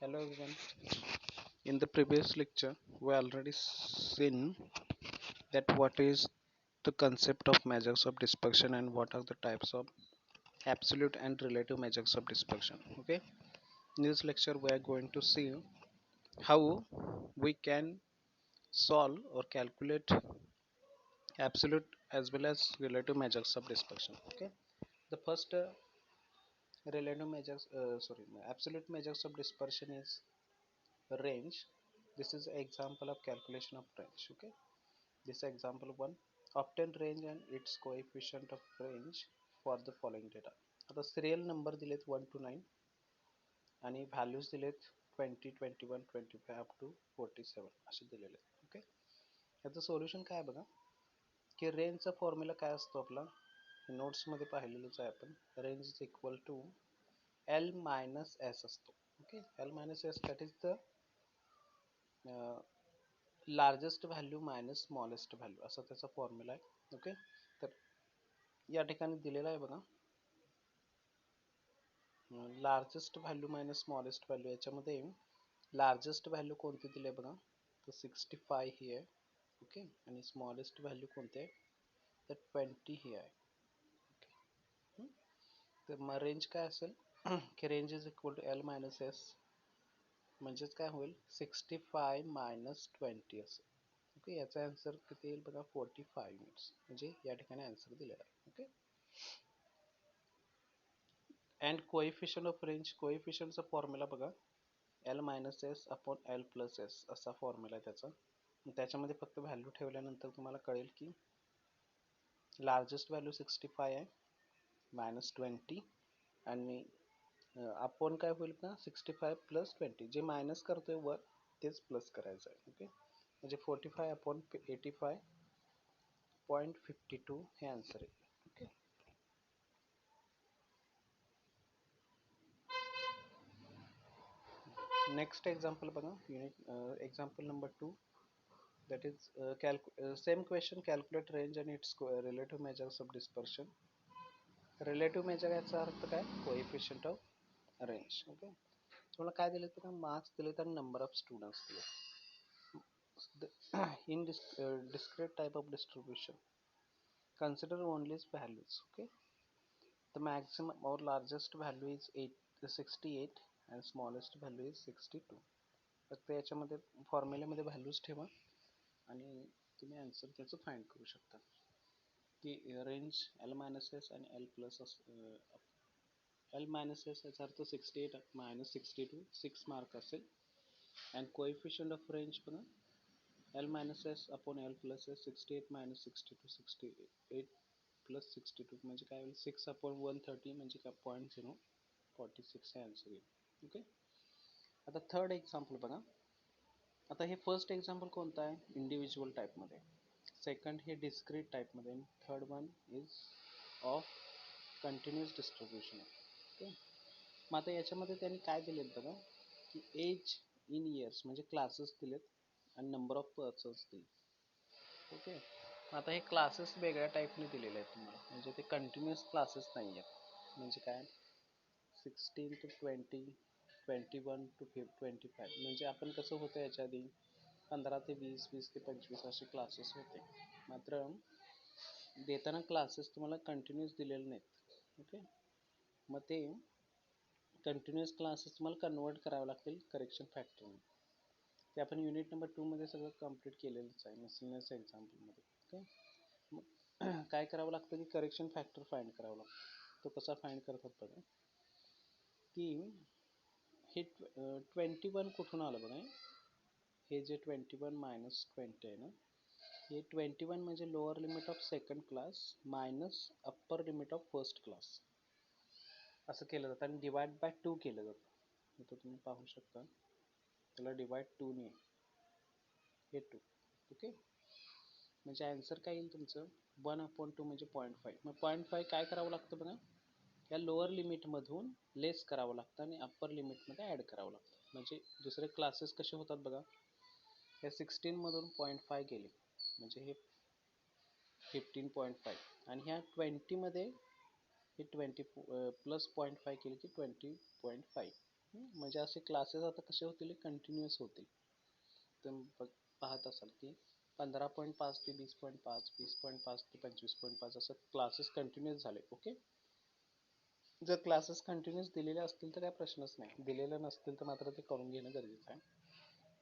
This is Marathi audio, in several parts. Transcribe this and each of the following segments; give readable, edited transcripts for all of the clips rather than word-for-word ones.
Hello everyone. In the previous lecture, we already seen that what is the concept of measures of dispersion and what are the types of absolute and relative measures of dispersion. Okay. In this lecture, we are going to see how we can solve or calculate absolute as well as relative measures of dispersion. Okay. The first relative measures, absolute measures of dispersion is range. This is example of calculation of range. Okay. This example 1. Obtain range and its coefficient of range for the following data. आता सिरियल नंबर दिलेत 1 to 9 आणि व्हॅल्यूज दिलेत 20, 21, 25 अप टू 47 असे दिलेले आहेत. ओके. याचं सोल्युशन काय आहे बघा की रेंजचा फॉर्म्युला काय असतो आपला नोट्समध्ये पाहिलेलंच आहे आपण. Range is equal to L minus S असतो. Okay. L minus S that is the largest value minus smallest value असा त्याचा फॉर्म्युला आहे. ओके. तर या ठिकाणी दिलेला आहे बघा largest value minus smallest value. याच्यामध्ये लार्जेस्ट व्हॅल्यू कोणती दिली आहे बघा तर 65 ही आहे. ओके. आणि स्मॉलेस्ट व्हॅल्यू कोणती आहे तर 20 ही आहे. ओके. तर मग रेंज काय असेल की range is equal to L minus S म्हणजेच काय होईल 65 मायनस 20 असेल. ओके. याचा आन्सर किती येईल बघा 45 मिनिट्स म्हणजे या ठिकाणी आन्सर दिलेला आहे. Okay. And coefficient of range कोएफिशियंटचा फॉर्म्युला बघा L minus S upon L plus S असा फॉर्म्युला आहे त्याचा. त्याच्यामध्ये फक्त व्हॅल्यू ठेवल्यानंतर तुम्हाला कळेल की लार्जेस्ट व्हॅल्यू 65 आहे मायनस 20 आणि अपॉन काय होईल का 65 प्लस 20 जे मायनस करतोय वर तेच प्लस करायचं आहे. ओके. म्हणजे 45 अपॉन 85.52 हे आन्सर आहे. ओके. नेक्स्ट एक्झाम्पल बघा unit example number 2 that is same question calculate range and its relative measures of dispersion. Relative measure याचा अर्थ काय कोएफिशियंट ऑफ रेंज. ओके. तुम्हाला काय दिले तर मार्क्स दिलेत आणि नंबर ऑफ स्टुडंट्स दिले. In discrete type of distribution consider only values. Okay. The maximum or largest value is 68 and smallest value is 62. फक्त याच्यामध्ये फॉर्म्युल्यामध्ये व्हॅल्यूज ठेवा आणि तुम्ही आन्सर त्याचं फाइंड करू शकता की रेंज एल मायनस एस आणि L plus L minus S याचा अर्थ 68 मायनस 62 6 मार्क असेल. अँड कोएफिशियंट ऑफ रेंज बघा L minus S upon L plus S 68 minus 62 68 plus 62 म्हणजे काय होईल 6 अपॉन 130 म्हणजे काय 0.046 हे आन्सर येईल. ओके. आता थर्ड एक्झाम्पल बघा. आता हे फर्स्ट एक्झाम्पल कोणतं आहे इंडिव्हिज्युअल टाईपमध्ये, सेकंड हे डिस्क्रीट टाईपमध्ये आणि third one is of continuous distribution. Okay. मग आता याच्यामध्ये त्यांनी काय दिलेत बघा की एज इन इयर्स म्हणजे क्लासेस दिलेत आणि नंबर ऑफ पर्सन्स दिले. ओके. आता हे क्लासेस वेगळ्या टाईपने दिलेले आहेत तुम्हाला म्हणजे ते कंटिन्युअस क्लासेस नाही आहेत. म्हणजे काय 16 to 20 21 to 25 म्हणजे आपण कसं होतं याच्या आधी 15 ते 20 20 ते 25 असे क्लासेस होते. मात्र देताना क्लासेस तुम्हाला कंटिन्युअस दिलेले नाहीत. ओके. मग ते कंटिन्युअस क्लासेस तुम्हाला कन्वर्ट करावे लागतील करेक्शन फॅक्टरने. ते आपण युनिट नंबर 2 मध्ये सगळं कंप्लीट केलेलंच आहे मिसलेनियस एक्झाम्पलमध्ये. ओके. मग काय करावं लागतं की करेक्शन फॅक्टर फाइंड करावं लागतं. तो कसा फाइंड करतात बघा की हे 21 कुठून आलं बघा हे जे 21 मायनस 20 आहे ना हे 21 म्हणजे lower limit of second class minus upper limit of first class असं केलं जातं आणि डिवाइड बाय 2 केलं जातं. इथं तुम्ही पाहू शकता त्याला डिवाइड 2 ने हे 2. ओके. म्हणजे आन्सर काय येईल तुमचं 1/2 म्हणजे 0.5. मग 0.5 काय करावं लागतं बघा या लोअर लिमिटमधून लेस करावं लागतं आणि अप्पर लिमिटमध्ये ॲड करावं लागतं. म्हणजे दुसरे क्लासेस कसे होतात बघा या 16 मधून 0.5 गेले म्हणजे हे 15.5 आणि ह्या 20 मध्ये हे 20 प्लस 0.5 केले की 20.5 म्हणजे असे क्लासेस आता कसे होतील, कंटिन्युअस होतील. तुम्ही पाहत असाल की 15.5 ते 20.5, 20.5 ते 25.5 असं क्लासेस कंटिन्युअस झाले. ओके, जर क्लासेस कंटिन्युअस दिलेले असतील तर काय प्रश्नच नाही, दिलेले नसतील तर मात्र ते करून घेणं गरजेचं आहे.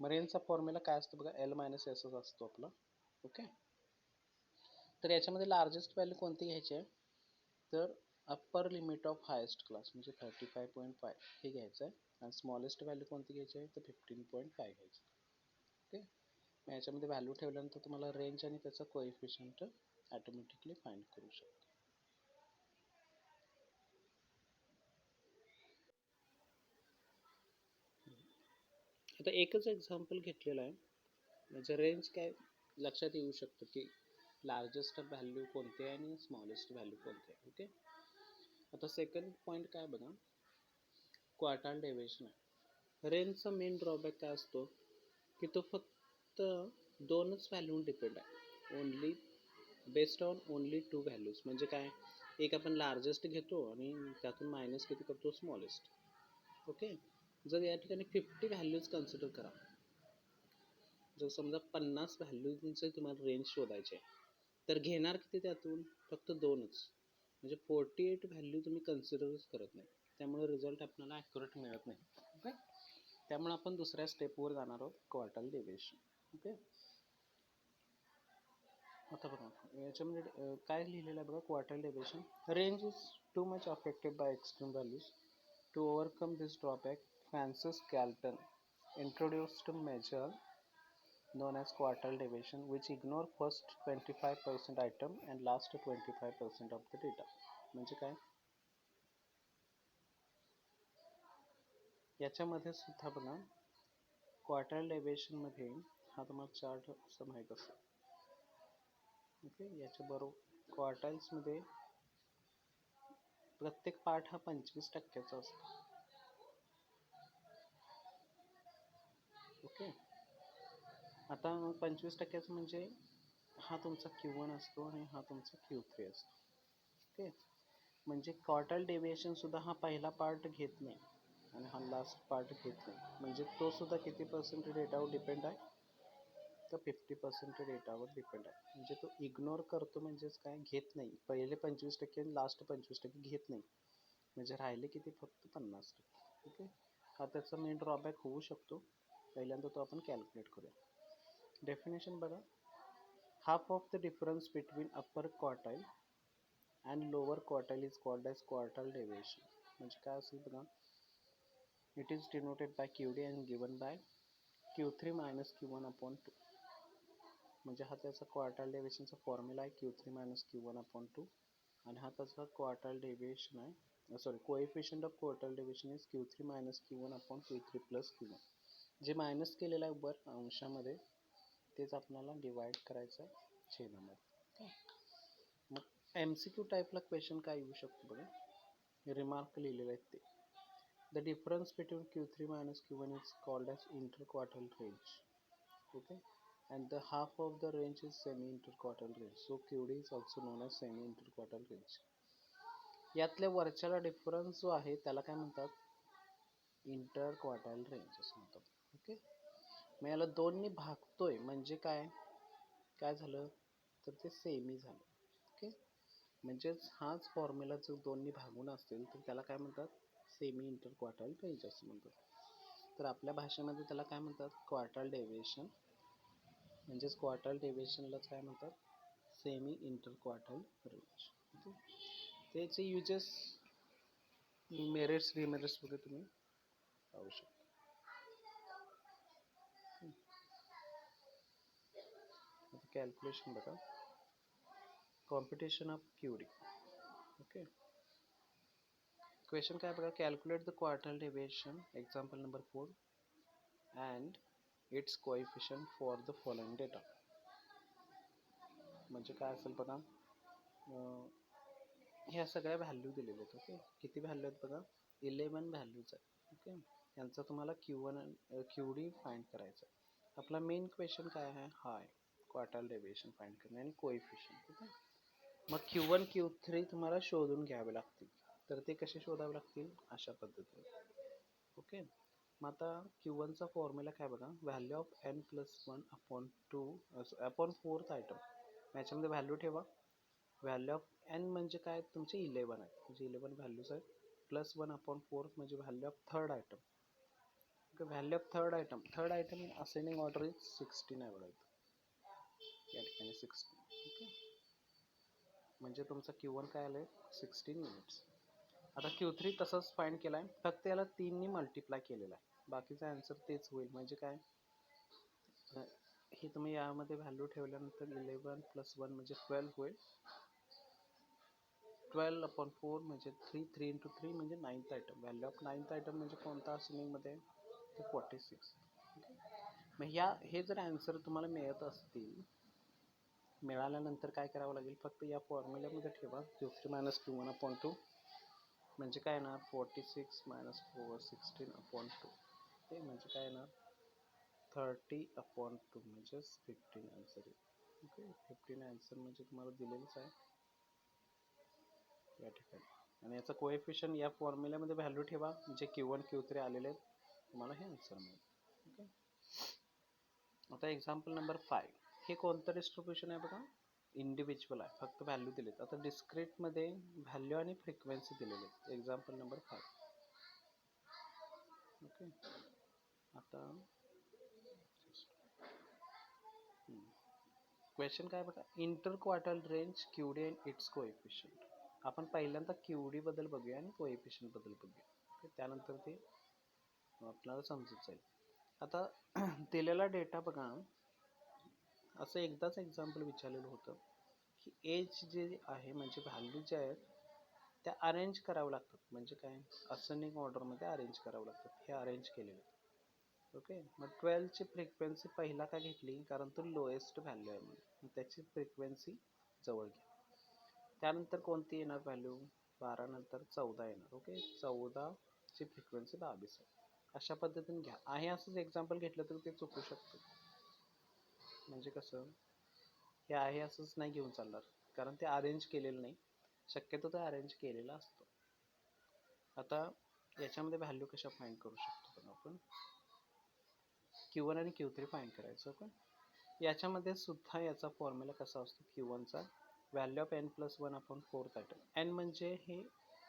मग रेंजचा फॉर्म्युला काय असतो बघा, L - S असतो आपला. ओके, तर याच्यामध्ये लार्जेस्ट व्हॅल्यू कोणती घ्यायची आहे, तर upper limit of highest class म्हणजे 35.5 हे घ्यायचं आहे, आणि स्मॉलेस्ट व्हॅल्यू कोणती घ्यायची आहे तर 15.5 घ्यायची. ओके, मग याच्यामध्ये व्हॅल्यू ठेवल्यानंतर तुम्हाला रेंज आणि त्याचा कोएफिशियंट ऑटोमॅटिकली फाइंड करू शकतो. आता एकच एक्झाम्पल घेतलेलं आहे, म्हणजे रेंज काय लक्षात येऊ शकतं की लार्जेस्ट व्हॅल्यू कोणते आहे आणि स्मॉलेस्ट व्हॅल्यू कोणते आहे. ओके, आता सेकंड पॉईंट काय बघा, क्वार्टाइल डेविएशन आहे. रेंजचा मेन ड्रॉबॅक काय असतो की तो फक्त दोनच व्हॅल्यू डिपेंड आहे, only based on only 2 values. म्हणजे काय, एक आपण लार्जेस्ट घेतो आणि त्यातून मायनस किती करतो, स्मॉलेस्ट. ओके, जर या ठिकाणी 50 व्हॅल्यूज कन्सिडर करा, जर समजा 50 व्हॅल्यूजचे तुम्हाला रेंज शोधायचे तर घेणार किती त्यातून, फक्त दोनच, म्हणजे 48 व्हॅल्यू तुम्ही कन्सिडरच करत नाही, त्यामुळे रिझल्ट आपल्याला ॲक्युरेट मिळत नाही. ओके, त्यामुळे आपण दुसऱ्या स्टेपवर जाणार आहोत, क्वार्टाइल डेविएशन. ओके, आता बघा याच्यामध्ये काय लिहिलेलं आहे बघा, quartile deviation. Range is too much affected by extreme values. To overcome this drawback, Francis Galton introduced a measure known as quartile deviation, which ignore first 25% item and last 25% of the data. म्हणजे काय, याच्यामध्ये सुद्धा बघा क्वार्टाइल डेविएशन मध्ये हा तुम्हाला चार्ट असं माहीत असेल. ओके, याच्या बरोबर क्वार्टाइल्स मध्ये प्रत्येक पार्ट हा 25% असतो. ओके, आता 25% म्हणजे हा तुमचा Q1 असतो आणि हा तुमचा Q3 असतो. ओके, म्हणजे क्वार्टाइल डेविएशन सुद्धा हा पहिला पार्ट घेत नाही आणि हा लास्ट पार्ट घेत नाही, म्हणजे तो सुद्धा किती पर्सेंट डेटावर डिपेंड आहे तर 50% डेटावर डिपेंड आहे. म्हणजे तो इग्नोर करतो, म्हणजेच काय, घेत नाही, पहिले 25% आणि लास्ट 25% घेत नाही, म्हणजे राहिले किती, फक्त 50%. ओके, हा त्याचा मेन ड्रॉबॅक होऊ शकतो. पहिल्यांदा तो आपण कॅल्क्युलेट करूया. डेफिनेशन बघा, half of the difference between upper quartile and lower quartile is called as quartile deviation. म्हणजे काय असेल बघा, it is denoted by QD and given by Q3 minus Q1 upon 2. म्हणजे हा त्याचा क्वार्टाइल डेविएशनचा फॉर्म्युला आहे, Q3 minus Q1 upon 2, आणि हा त्याचा क्वार्टाइल डेविएशन आहे, sorry, coefficient of quartile deviation is Q3 minus Q1 upon Q3 plus Q1. जे मायनस केलेलं आहे वर अंशामध्ये तेच आपल्याला डिवाइड करायचं आहे छेदामध्ये. मग MCQ टाईपला क्वेश्चन काय येऊ शकतो बघा, रिमार्क लिहिलेले आहेत ते. The difference between Q3 minus Q1 is called as interquartile range. Okay, and the half of the range is semi-interquartile range. So QD is also known as semi-interquartile range. यातल्या वरच्याला डिफरन्स जो आहे त्याला काय म्हणतात, इंटरक्वार्टाइल रेंज असं म्हणतात. ओके, मग याला दोननी भागतोय म्हणजे काय, काय झालं तर ते सेमी झालं. ओके, म्हणजेच हाच फॉर्म्युला जर दोन्ही भागून असतील तर त्याला काय म्हणतात, सेमी इंटरक्वार्टाइल रेंज असं म्हणतात. तर आपल्या भाषेमध्ये त्याला काय म्हणतात, क्वार्टाइल डेविएशन, म्हणजेच क्वार्टाइल डेविएशनलाच काय म्हणतात, सेमी इंटरक्वार्टाइल रेंज. ओके, त्याचे युजेस मेरिट्स डिमेरिट्स वगैरे तुम्ही पाहू शकता. कॅल्क्युलेशन बघा, computation of QD. Okay, question काय बघा, calculate the quartile deviation, example number 4, and it's coefficient for the following data. म्हणजे काय असेल बघा, ह्या सगळ्या व्हॅल्यू दिलेल्या आहेत. ओके, किती व्हॅल्यू आहेत बघा, 11 व्हॅल्यूज आहेत. ओके, यांचा तुम्हाला QD फाइंड करायचं आहे. आपला मेन क्वेश्चन काय आहे, हा आहे क्वार्टाइल डेविएशन फाइंड करणे आणि कोएफिशियंट. ओके, मग Q1 Q3 तुम्हाला शोधून घ्यावे लागतील. तर ते कसे शोधावे लागतील, अशा पद्धतीने. ओके. मग आता Q1 चा फॉर्म्युला काय बघा, value of n plus one upon two upon fourth item. याच्यामध्ये व्हॅल्यू ठेवा. व्हॅल्यू ऑफ n म्हणजे काय, तुमचे 11 आहे, म्हणजे 11 व्हॅल्यूज आहेत, प्लस वन अपॉन फोर्थ म्हणजे value of third item. Okay, value of third item in ascending order is 16 आहे बघा इथं, या ठिकाणी 16. ओके, म्हणजे तुमचा Q1 काय आलं, 16 युनिट्स. आता Q3 तसंच फाइंड केला आहे, फक्त याला 3 नी मल्टिप्लाय केलेला आहे, बाकीचा आन्सर तेच होईल. म्हणजे काय, हे तुम्ही यामध्ये व्हॅल्यू ठेवल्यानंतर 11 प्लस 1 म्हणजे 12 होईल. 12 अपॉन 4 म्हणजे 3 इंटू 3 म्हणजे 9th item. Value of 9th item म्हणजे कोणता असेंडिंगमध्ये, ते 46. मग हे जर आन्सर तुम्हाला मिळत असतील, मिळाल्यानंतर काय करावं लागेल, फक्त या फॉर्म्युल्यामध्ये ठेवा Q3 मायनस Q1 अपॉन 2 म्हणजे काय येणार, 46 मायनस 4 16 अपॉन 2, ते म्हणजे काय येणार 30 अपॉन 2 म्हणजे 15 आन्सर येईल. ओके, 15 आन्सर म्हणजे तुम्हाला दिलेलंच आहे या ठिकाणी. आणि याचा कोएफिशियंट या फॉर्म्युल्यामध्ये व्हॅल्यू ठेवा, जे Q1 Q3 आलेले आहेत, तुम्हाला हे आन्सर मिळेल. ओके, आता एक्झाम्पल नंबर 5. हे कोणतं डिस्ट्रीब्युशन आहे बघा, इंडिव्हिज्युअल आहे, फक्त व्हॅल्यू दिलेत. आता डिस्क्रीटमध्ये व्हॅल्यू आणि फ्रिक्वेन्सी दिलेले आहेत. Example number 5. ओके, आता क्वेश्चन काय बघा, inter quartile range QD and it's coefficient. आपण पहिल्यांदा QD बद्दल बघूया आणि कोएफिशियंट बद्दल बघूया. ओके, त्यानंतर ते आपल्याला समजून जाईल. आता दिलेला डेटा बघा, असं एकदाच एक्झाम्पल विचारलेलं होतं की एज जे आहे म्हणजे व्हॅल्यू जे आहेत त्या अरेंज करावं लागतात. म्हणजे काय, असेंडिंग ऑर्डरमध्ये अरेंज करावं लागतात, हे अरेंज केलेलं. ओके, मग 12ची फ्रिक्वेन्सी पहिला का घेतली, कारण तो लोएस्ट व्हॅल्यू आहे म्हणून त्याची फ्रिक्वेन्सी जवळ घ्या. त्यानंतर कोणती येणार व्हॅल्यू, 12 नंतर 14 येणार. ओके, 14ची फ्रिक्वेन्सी 22 आहे. अशा पद्धतीने घ्या. आहे असंच एक्झाम्पल घेतलं तर ते चुकू शकतं. म्हणजे कसं, हे आहे असंच नाही घेऊन चालणार, कारण ते अरेंज केलेलं नाही, शक्यतो ते अरेंज केलेलं असतं. आता याच्यामध्ये व्हॅल्यू कशा फाइंड करू शकतो पण आपण, Q1 आणि Q3 फाइंड करायचं. ओके, याच्यामध्ये सुद्धा याचा फॉर्म्युला कसा असतो, Q1चा value of n plus 1 upon fourth item. n म्हणजे हे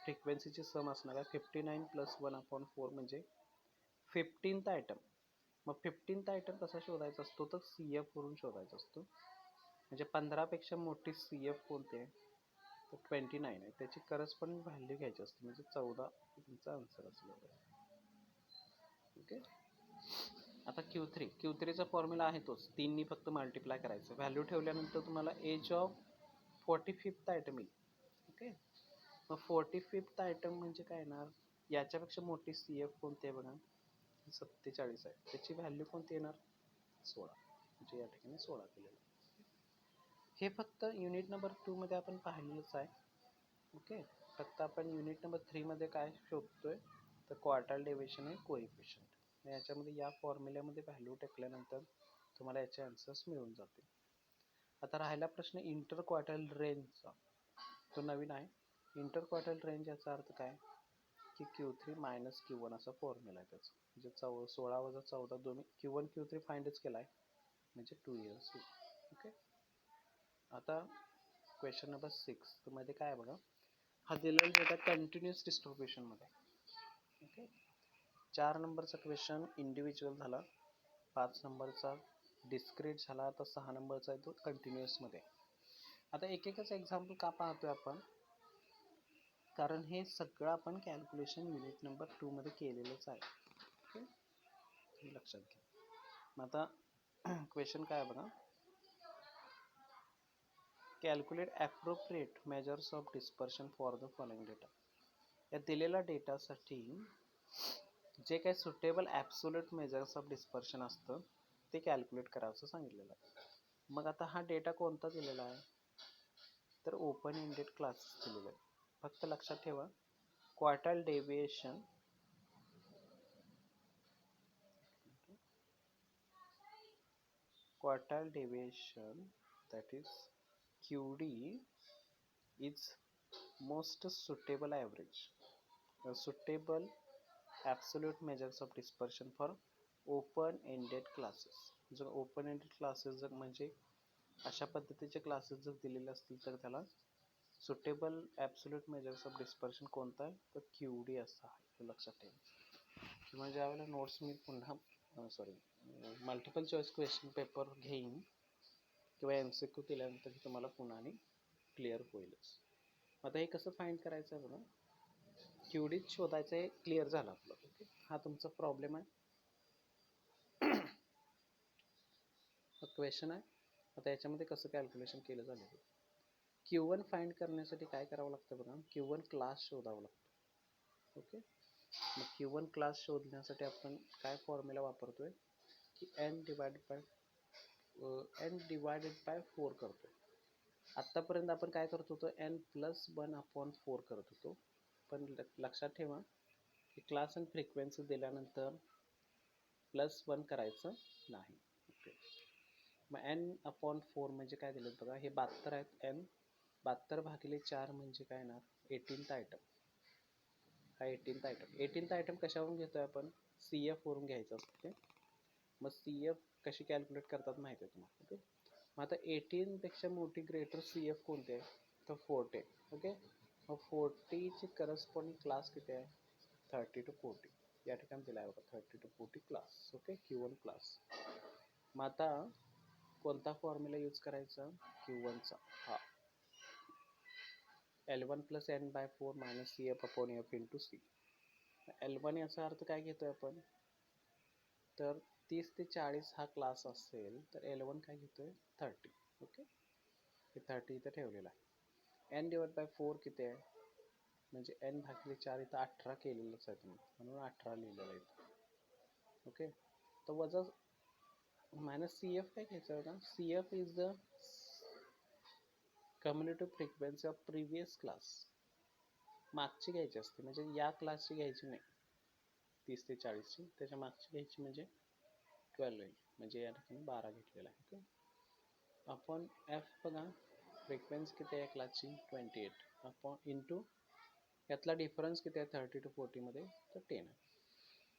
फ्रिक्वेन्सीची सम असणार आहे, 59 प्लस 1 अपॉन 4 म्हणजे 15th आयटम. मग 15th आयटम कसा शोधायचा असतो, तर CF वरून शोधायचा असतो. म्हणजे 15 पेक्षा मोठी CF कोणती आहे, तर 29 आहे, त्याची करस्पॉन्डिंग व्हॅल्यू घ्यायची असते, म्हणजे 14 तुमचा आन्सर असणार आहे. ओके, आता Q3चा फॉर्म्युला आहे तोच, 3 नी फक्त मल्टिप्लाय करायचं. व्हॅल्यू ठेवल्यानंतर तुम्हाला एज ऑफ 45th आयटम येईल. ओके, मग 45th आयटम म्हणजे काय येणार, याच्यापेक्षा मोठी CF कोणती आहे बघा, 47 आहे, त्याची व्हॅल्यू कोणती येणार, 16, म्हणजे या ठिकाणी 16 केलेलं. हे फक्त युनिट नंबर 2 मध्ये आपण पाहिलेलंच आहे. ओके, फक्त आपण युनिट नंबर 3 मध्ये काय शोधतोय, तर क्वार्टाइल डेव्हिएशन आणि कोएफिशियंट. याच्यामध्ये या फॉर्म्युल्यामध्ये व्हॅल्यू टाकल्यानंतर तुम्हाला याचे आन्सर्स मिळून जातील. आता राहिला प्रश्न इंटर क्वार्टाइल रेंजचा, तो नवीन आहे. इंटर क्वार्टाइल रेंज याचा अर्थ काय की Q3 मायनस Q1 असा फॉर्म्युला आहे त्याचा, म्हणजे 16 वजा 14 दोन्ही Q1 Q3 फाइंडच केला आहे, म्हणजे 2 इयर्स. ओके, आता क्वेश्चन नंबर 6 मध्ये काय बघा, हा दिलेला डेटा कंटिन्युअस डिस्ट्रीब्युशन मध्ये. ओके, 4 नंबरचा क्वेश्चन इंडिव्हिज्युअल झाला, 5 नंबरचा डिस्क्रीट झाला, आता 6 नंबरचा आहे तो कंटिन्युअस मध्ये. आता एक एकच एक्झाम्पल का पाहतोय आपण, कारण हे सगळं आपण कॅल्क्युलेशन युनिट नंबर 2 मध्ये केलेलंच आहे. ओके, लक्षात घ्या. मग आता क्वेश्चन काय बघा, calculate appropriate measures of dispersion for the following data. या दिलेल्या डेटासाठी जे काही suitable absolute measures of dispersion असतं ते कॅल्क्युलेट करायचं सांगितलेलं आहे. मग आता हा डेटा कोणता दिलेला आहे, तर ओपन एंडेड क्लासेस दिलेला आहे. फक्त लक्षात ठेवा, quartile deviation that is QD is most suitable average. Suitable absolute measures of dispersion for open ended classes. जर ओपन एंडेड क्लासेस जर म्हणजे अशा पद्धतीचे क्लासेस जर दिलेले असतील तर त्याला suitable absolute measures of dispersion कोणता आहे, तर QD असा आहे, हे लक्षात ठेवा. किंवा ज्यावेळेला नोट्स मी पुन्हा मल्टिपल चॉईस क्वेश्चन पेपर घेईन किंवा MCQ केल्यानंतर तुम्हाला पुन्हा आणि क्लिअर होईलच. आता हे कसं फाइंड करायचं आहे बघा. QDच शोधायचं आहे, क्लिअर झालं आपलं. ओके, हा तुमचा प्रॉब्लेम आहे, हा क्वेश्चन आहे. आता याच्यामध्ये कसं कॅल्क्युलेशन केलं झालं. Q1 फाइंड करण्यासाठी काय करावं लागतं बघा, Q1 क्लास शोधावं लागतं. ओके, मग Q1 क्लास शोधण्यासाठी आपण काय फॉर्म्युला वापरतोय की n डिवायडेड बाय 4 करतो. आत्तापर्यंत आपण काय करत होतो, n+1/4 करत होतो. पण लक्षात ठेवा की क्लास आणि फ्रिक्वेन्सी दिल्यानंतर +1 करायचं नाही. ओके, मग n/4 म्हणजे काय दिलं बघा, हे 72 आहेत. n 72/4 म्हणजे काय येणार, 18th आयटम. हा 18th आयटम कशावरून घेतोय आपण, CF वरून घ्यायचं असते. मग CF कशी कॅल्क्युलेट करतात माहिती आहे तुम्हाला. ओके, मग आता 18 पेक्षा मोठी ग्रेटर CF कोणते आहे, तर 40. ओके, मग 40 ची करस्पॉन्डिंग क्लास किती आहे, 30 to 40. या ठिकाणी दिला आहे बघा, 30 to 40 class. Okay, Q1 class. मग आता कोणता फॉर्म्युला यूज करायचा, Q1चा, हा L1 + n/4 - CF/F × C. L1 याचा अर्थ काय घेतोय आपण, तर 30 ते 40 हा क्लास असेल तर L1 काय घेतोय, 30. ओके, हे 30 इथं ठेवलेलं आहे. n/4 किती आहे, म्हणजे n/4 इथं 18 केलेलंच आहे तुम्ही, म्हणून 18 लिहिलेलं आहे इथं. ओके, तर वजा -CF काय घ्यायचं होता, CF is the cumulative frequency of previous class. मागची घ्यायची असते, म्हणजे या क्लासची घ्यायची नाही 30 ते 40ची, त्याच्या मागची घ्यायची म्हणजे 12 येईल, म्हणजे या ठिकाणी 12 घेतलेला आहे. ओके, आपण F बघा, फ्रिक्वेन्सी किती आहे क्लासची, 28. आपण इंटू यातला डिफरन्स किती आहे 30 to 40 मध्ये, तर 10 आहे.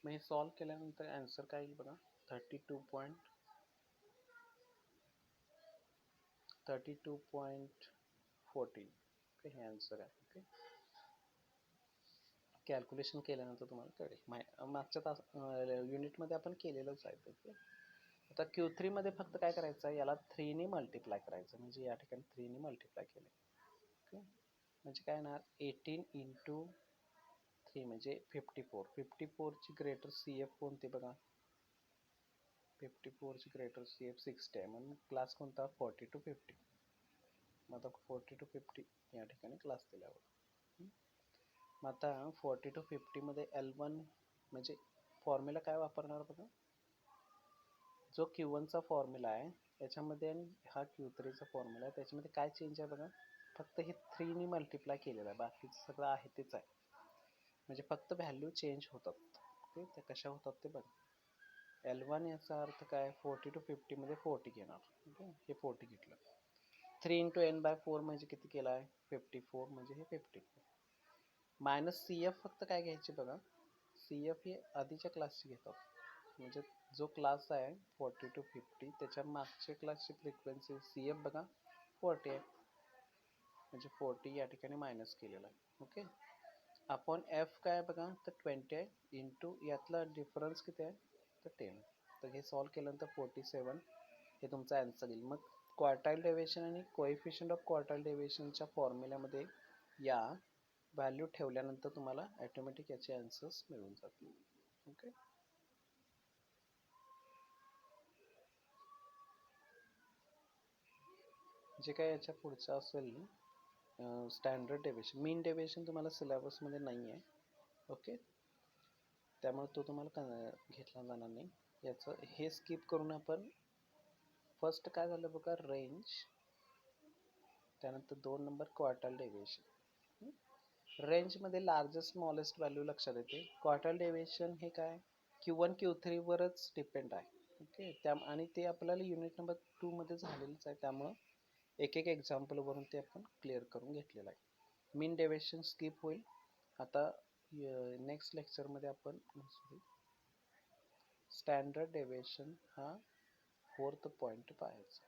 मग हे सॉल्व केल्यानंतर आन्सर काय येईल बघा, 32.14. ओके, हे आन्सर आहे. ओके, कॅल्क्युलेशन केल्यानंतर तुम्हाला कळेल. मागच्या युनिटमध्ये आपण केलेलंच आहे. ओके, आता Q3 मध्ये फक्त काय करायचं आहे, याला 3 ने मल्टिप्लाय करायचं, म्हणजे या ठिकाणी 3 ने मल्टिप्लाय केलं. ओके, म्हणजे काय येणार, 18 × 3 म्हणजे 54. 54 ची ग्रेटर CF कोणती बघा, 54 ची ग्रेटर CF 60 आहे, म्हणून क्लास कोणता, 40 to 50. मग आता 40 to 50 या ठिकाणी क्लास दिल्यावर. मग आता 40 to 50 मध्ये L1 म्हणजे फॉर्म्युला काय वापरणार बघा, जो Q1 चा फॉर्म्युला आहे त्याच्यामध्ये आणि हा Q3 चा फॉर्म्युला आहे त्याच्यामध्ये काय चेंज आहे बघा, फक्त हे 3 ने मल्टिप्लाय केलेलं आहे, बाकीचं सगळं आहे तेच आहे, म्हणजे फक्त व्हॅल्यू चेंज होतात. ओके, ते कशा होतात ते बघा. L1 याचा अर्थ काय, 40 to 50 मध्ये 40 घेणार. ओके, हे 40 घेतलं. 3 × n/4 म्हणजे किती केला आहे, 54, म्हणजे हे 50. -CF फक्त काय घ्यायचे बघा, CF हे आधीच्या क्लासची घेतात, म्हणजे जो क्लास आहे 40 to 50 त्याच्या मागच्या क्लासची फ्रिक्वेन्सी CF बघा 40 आहे, म्हणजे 40 या ठिकाणी मायनस केलेला आहे. ओके, आपण F काय बघा, तर 20 आहे, इंटू यातला डिफरन्स किती आहे, तर 10. तर हे सॉल्व केल्यानंतर 47 हे तुमचा आन्सर येईल. मग क्वार्टाईल डेव्हिएशन आणि कोएफिशियंट ऑफ क्वार्टाईल डेव्हिएशनच्या फॉर्म्युल्यामध्ये या व्हॅल्यू ठेवल्यानंतर तुम्हाला ऑटोमॅटिक याचे आन्सर्स मिळून जातील. ओके, जे काय याच्या पुढचं असेल स्टँडर्ड डेव्हिएशन, मीन डेव्हिएशन तुम्हाला सिलेबसमध्ये नाही आहे. ओके, त्यामुळे तो तुम्हाला घेतला जाणार नाही. याचं हे स्किप करून आपण फर्स्ट काय झालं बघा, रेंज, त्यानंतर 2 नंबर क्वार्टाईल डेव्हिएशन. रेंजमध्ये लार्जेस्ट स्मॉलेस्ट व्हॅल्यू लक्षात येते. क्वार्टाईल डेव्हिएशन हे काय, Q1 Q3 वरच डिपेंड आहे. ओके, आणि ते आपल्याला युनिट नंबर 2 मध्ये झालेलंच आहे, त्यामुळं एक एक्झाम्पल वरून ते आपण क्लिअर करून घेतलेलं आहे. मीन डेव्हिएशन स्किप होईल. आता नेक्स्ट लेक्चरमध्ये आपण स्टँडर्ड डेविएशन हा फोर्थ पॉईंट पाहायचा.